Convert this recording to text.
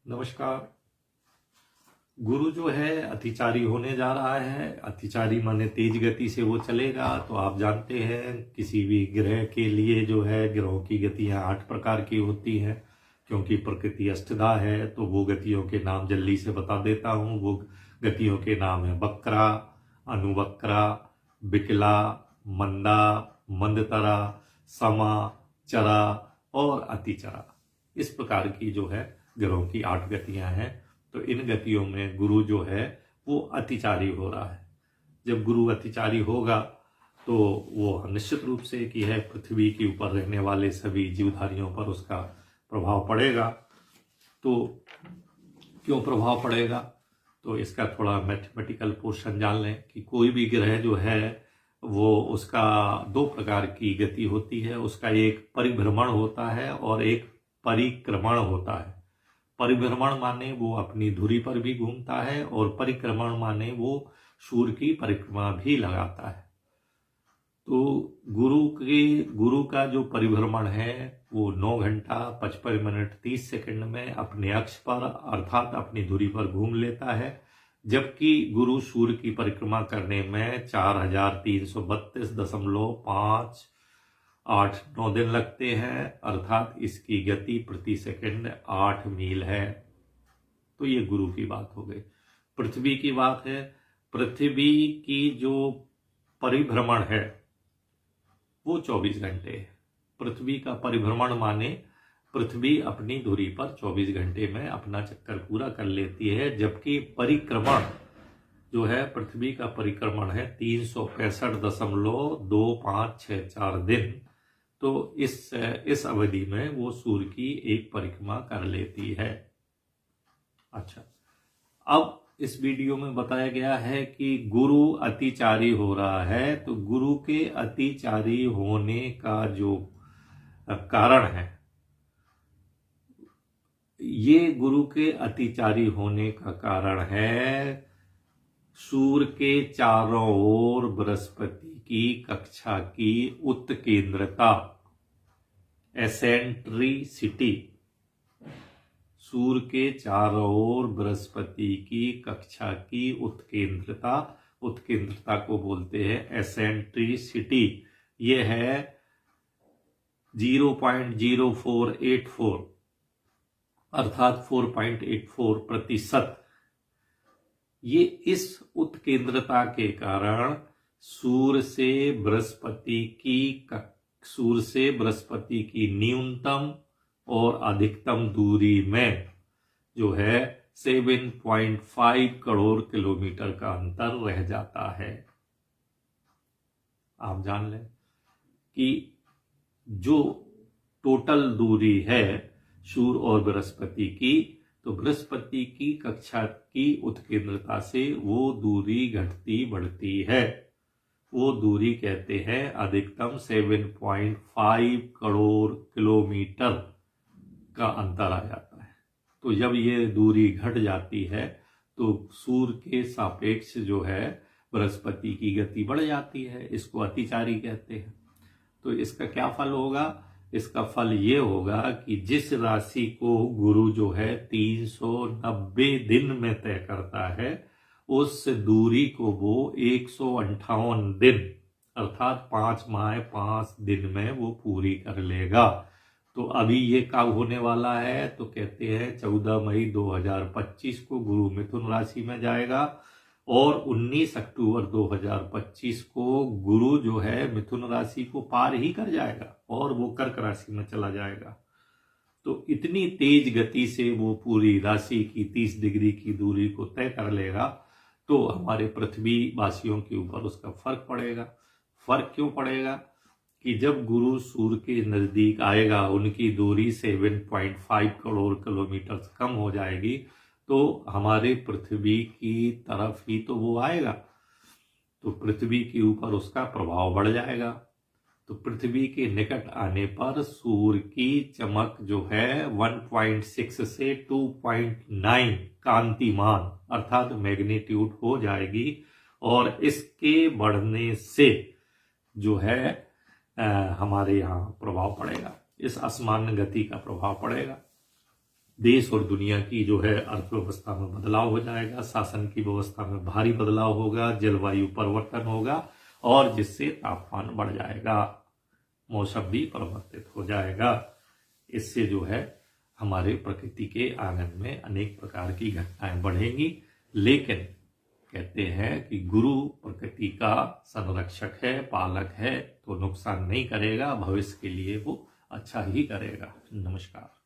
नमस्कार। गुरु जो है अतिचारी होने जा रहा है। अतिचारी माने तेज गति से वो चलेगा। तो आप जानते हैं किसी भी ग्रह के लिए जो है ग्रहों की गतियां 8 प्रकार की होती हैं। क्योंकि प्रकृति अष्टधा है तो वो गतियों के नाम जल्दी से बता देता हूँ। वो गतियों के नाम है वक्रा, अनुवक्रा, विकला, मंदा, मंदतरा, समा, चरा और अतिचरा। इस प्रकार की जो है ग्रहों की 8 गतियां हैं। तो इन गतियों में गुरु जो है वो अतिचारी हो रहा है। जब गुरु अतिचारी होगा तो वो निश्चित रूप से कि है पृथ्वी के ऊपर रहने वाले सभी जीवधारियों पर उसका प्रभाव पड़ेगा। तो क्यों प्रभाव पड़ेगा, तो इसका थोड़ा मैथमेटिकल पोर्शन जान लें कि कोई भी ग्रह जो है वो उसका 2 प्रकार की गति होती है। उसका एक परिभ्रमण होता है और एक परिक्रमण होता है। परिभ्रमण माने वो अपनी धुरी पर भी घूमता है और परिक्रमण माने वो सूर्य की परिक्रमा भी लगाता है। तो गुरु का जो परिभ्रमण है वो 9 घंटा 55 मिनट 30 सेकंड में अपने अक्ष पर अर्थात अपनी धुरी पर घूम लेता है। जबकि गुरु सूर्य की परिक्रमा करने में 4332.589 दिन लगते हैं, अर्थात इसकी गति प्रति सेकंड 8 मील है। तो ये गुरु की बात हो गई। पृथ्वी की बात है। पृथ्वी की जो परिभ्रमण है वो 24 घंटे है। पृथ्वी का परिभ्रमण माने पृथ्वी अपनी धुरी पर 24 घंटे में अपना चक्कर पूरा कर लेती है। जबकि परिक्रमण जो है पृथ्वी का परिक्रमण है 365.2564 दिन। तो इस अवधि में वो सूर्य की एक परिक्रमा कर लेती है। अच्छा, अब इस वीडियो में बताया गया है कि गुरु अतिचारी हो रहा है। तो गुरु के अतिचारी होने का जो कारण है, ये गुरु के अतिचारी होने का कारण है सूर्य के चारों ओर बृहस्पति की कक्षा की उत्केंद्रता, एसेंट्रिसिटी। सूर्य के चारों ओर बृहस्पति की कक्षा की उत्केंद्रता को बोलते हैं एसेंट्रिसिटी। ये है 0.0484 अर्थात 4.84%। ये इस उत्केंद्रता के कारण सूर्य से बृहस्पति की न्यूनतम और अधिकतम दूरी में जो है 7.5 करोड़ किलोमीटर का अंतर रह जाता है। आप जान लें कि जो टोटल दूरी है सूर्य और बृहस्पति की, तो बृहस्पति की कक्षा की उत्केंद्रता से वो दूरी घटती बढ़ती है। वो दूरी कहते हैं अधिकतम 7.5 करोड़ किलोमीटर का अंतर आ जाता है। तो जब ये दूरी घट जाती है तो सूर्य के सापेक्ष जो है बृहस्पति की गति बढ़ जाती है। इसको अतिचारी कहते हैं। तो इसका क्या फल होगा? इसका फल ये होगा कि जिस राशि को गुरु जो है 390 दिन में तय करता है, उस दूरी को वो 158 दिन अर्थात 5 माह 5 दिन में वो पूरी कर लेगा। तो अभी ये कब होने वाला है? तो कहते हैं 14 मई 2025 को गुरु मिथुन राशि में जाएगा और 19 अक्टूबर 2025 को गुरु जो है मिथुन राशि को पार ही कर जाएगा और वो कर्क राशि में चला जाएगा। तो इतनी तेज गति से वो पूरी राशि की 30 डिग्री की दूरी को तय कर लेगा। तो हमारे पृथ्वी वासियों के ऊपर उसका फर्क पड़ेगा। फर्क क्यों पड़ेगा कि जब गुरु सूर्य के नजदीक आएगा, उनकी दूरी 7.5 करोड़ किलोमीटर से कम हो जाएगी, तो हमारे पृथ्वी की तरफ ही तो वो आएगा। तो पृथ्वी के ऊपर उसका प्रभाव बढ़ जाएगा। तो पृथ्वी के निकट आने पर सूर्य की चमक जो है 1.6 से 2.9 कांतिमान अर्थात मैग्नीट्यूड हो जाएगी। और इसके बढ़ने से जो है हमारे यहाँ प्रभाव पड़ेगा, इस असमान गति का प्रभाव पड़ेगा। देश और दुनिया की जो है अर्थव्यवस्था में बदलाव हो जाएगा, शासन की व्यवस्था में भारी बदलाव होगा, जलवायु परिवर्तन होगा और जिससे तापमान बढ़ जाएगा, मौसम भी परिवर्तित हो जाएगा। इससे जो है हमारे प्रकृति के आंगन में अनेक प्रकार की घटनाएं बढ़ेंगी। लेकिन कहते हैं कि गुरु प्रकृति का संरक्षक है, पालक है, तो नुकसान नहीं करेगा, भविष्य के लिए वो अच्छा ही करेगा। नमस्कार।